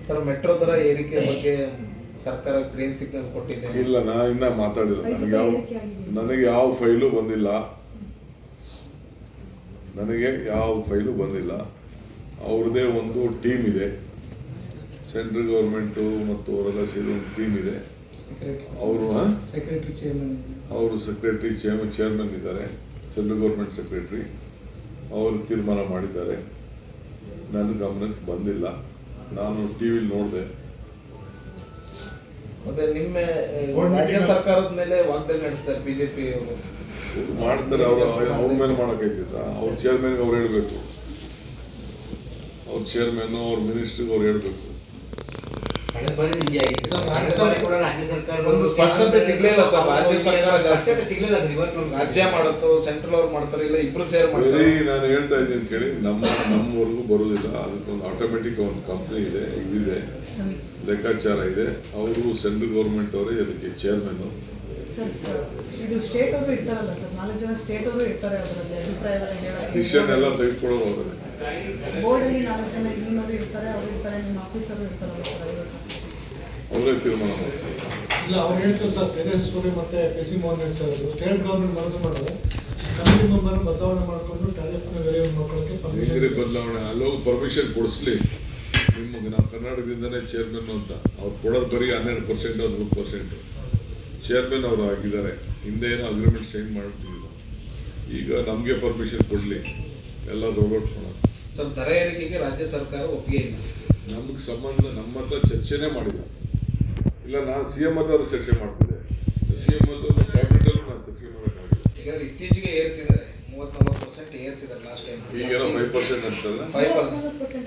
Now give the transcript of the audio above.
Sir metro ದರ ಏರಿಕೆ ಬಗ್ಗೆ ಸರ್ಕಾರ ಗ್ರೀನ್ ಸಿಗ್ನಲ್ ಕೊಟ್ಟಿದೆ. ಇಲ್ಲ, ನಾನು ಇನ್ನ ಮಾತಾಡಿಲ್ಲ. ನನಗೆ ಯಾವ ಫೈಲು ಬಂದಿಲ್ಲ. ಅವ್ರದ್ದೇ ಒಂದು ಟೀಮ್ ಇದೆ, ಸೆಂಟ್ರಲ್ ಗೌರ್ಮೆಂಟು ಮತ್ತು ಅವರೆಲ್ಲ ಸೇರಿ ಒಂದು ಟೀಮ್ ಇದೆ. ಅವರು ಸೆಕ್ರೆಟರಿ ಚೇರ್ಮನ್ ಇದ್ದಾರೆ, ಸೆಂಟ್ರಲ್ ಗೌರ್ಮೆಂಟ್ ಸೆಕ್ರೆಟರಿ. ಅವರು ತೀರ್ಮಾನ ಮಾಡಿದ್ದಾರೆ. ನನ್ನ ಗಮನಕ್ಕೆ ಬಂದಿಲ್ಲ. ನಾನು ಟಿವಿಲಿ ನೋಡಿದೆ. ಮತ್ತೆ ನಿನ್ನೆ ರಾಜ್ಯ ಸರ್ಕಾರದ ಮೇಲೆ ವಾಗ್ದಾಳಿ ನಡೆಸ್ತಾರೆ ಬಿಜೆಪಿ ಮಾಡ್ತಾರೆ. ಅವ್ರ ಮೇಲೆ ಮಾಡೋಕೈತಿದ್ದ? ಅವ್ರ ಚೇರ್ಮನ್ಗೆ ಅವ್ರು ಹೇಳ್ಬೇಕು, ಅವ್ರ ಚೇರ್ಮನ್ ಅವ್ರ ಮಿನಿಸ್ಟ್ರಿಗೆ ಅವ್ರು ಹೇಳ್ಬೇಕು. ಒಂದು ಸ್ಪಷ್ಟತೆ ಸಿಗ್ಲಿಲ್ಲ ಸರ್. ರಾಜ್ಯ ಸರ್ಕಾರ ರಾಜ್ಯ ಮಾಡುತ್ತೋ ಸೆಂಟ್ರಲ್ ಅವ್ರು ಮಾಡ್ತಾರೆ, ಇಲ್ಲ ಇಬ್ರು ಸೇರ್ ಮಾಡ್ತಾರೆ. ನಾನು ಹೇಳ್ತಾ ಇದ್ದೀನಿ ಕೇಳಿ, ನಮ್ಮವರೆಗೂ ಬರೋದಿಲ್ಲ. ಅದಕ್ಕೊಂದು ಆಟೋಮೆಟಿಕ್ ಒಂದು ಕಂಪ್ನಿ ಇದೆ, ಇದಿದೆ, ಲೆಕ್ಕಾಚಾರ ಇದೆ. ಅವರು ಸೆಂಟ್ರಲ್ ಗೌರ್ಮೆಂಟ್ ಅವರೇ ಅದಕ್ಕೆ ಚೇರ್ಮನ್. ಇದು ಸ್ಟೇಟ್ ಅವರು ಇರ್ತಾರಲ್ಲ ಸರ್, 4 ಜನ ಸ್ಟೇಟ್ ಅವರು ಇರ್ತಾರೆ. ಅದರಲ್ಲಿ ಡಿಸಿಷನ್ ಎಲ್ಲ ತೆಗೆದುಕೊಳ್ಳೋರು ಅವರೇ. ಬೋರ್ಡ್ ಅಲ್ಲಿ 4 ಜನ ಟೀಮರು ಇರ್ತಾರೆ, ಅವರು ಇರ್ತಾರೆ, ನಿಮ್ಮ ಆಫೀಸರು ಇರ್ತಾರಲ್ಲ ಸರ್, ಅವರೇ ತೀರ್ಮಾನ ಮಾಡ್ತಾರೆ. ಇಲ್ಲ, ಅವ್ರು ಹೇಳ್ತಾರೆ ಸರ್, ತೇಜಸ್ವಿ ಮತ್ತೆ ಪಿ.ಸಿ. ಮೋಹನ್ ಹೇಳ್ತಾರೆ, ಸ್ಟೇಟ್ ಗೌರ್ಮೆಂಟ್ ಮನಸ್ಸು ಮಾಡಿದ್ರೆ ಕಮಿಟಿ ಮೆಂಬರ್ ಬದಲಾವಣೆ ಮಾಡಿಕೊಂಡು ಟ್ಯಾರಿಫ್ನ ವೆರಿಫೈ ಮಾಡ್ಕೊಳ್ಳೋಕ್ಕೆ ಬದಲಾವಣೆ ಅಲ್ಲೋಗಿ ಪರ್ಮಿಷನ್ ಕೊಡಿಸ್ಲಿ. ನಿಮಗೆ ನಾವು ಕರ್ನಾಟಕದಿಂದನೇ ಚೇರ್ಮನ್ ಅಂತ ಅವ್ರು ಕೊಡೋದು ಬರೀ 12% 13%. ಚೇರ್ಮನ್ ಅವರು ಆಗಿದ್ದಾರೆ. ಹಿಂದೆ ಏನೋ ಅಗ್ರಿಮೆಂಟ್ ಸೈನ್ ಮಾಡ್ತಿದ್ರು. ಈಗ ನಮಗೆ ಪರ್ಮಿಷನ್ ಕೊಡಲಿ, ಎಲ್ಲ ರೋಲ್ಔಟ್ ಮಾಡೋಣ. ಸರ್, ದರ ಏರಿಕೆಗೆ ರಾಜ್ಯ ಸರ್ಕಾರ ಒಪ್ಪಿಗೆ ಇಲ್ಲ. ನಮಗೆ ಸಂಬಂಧ, ನಮ್ಮ ಹತ್ರ ಚರ್ಚೆನೇ ಮಾಡಿಲ್ಲ. ಇಲ್ಲ, ನಾನು CM ಹತ್ರ ಚರ್ಚೆ ಮಾಡ್ತಿದ್ದೆ. CM ಹತ್ರ ಕ್ಯಾಬಿನೆಟಲ್ಲೂ ನಾನು ಚರ್ಚೆ ಮಾಡೋಕ್ಕಾಗಿಲ್ಲ. ಈಗ ಇತ್ತೀಚೆಗೆ ಏರಿಸಿದ್ದಾರೆ, 30-40% ಏರಿಸಿದ್ದಾರೆ ಲಾಸ್ಟ್ ಟೈಮ್. ಈಗೇನೋ 5% ಅಂತಲ್ಲ. 5%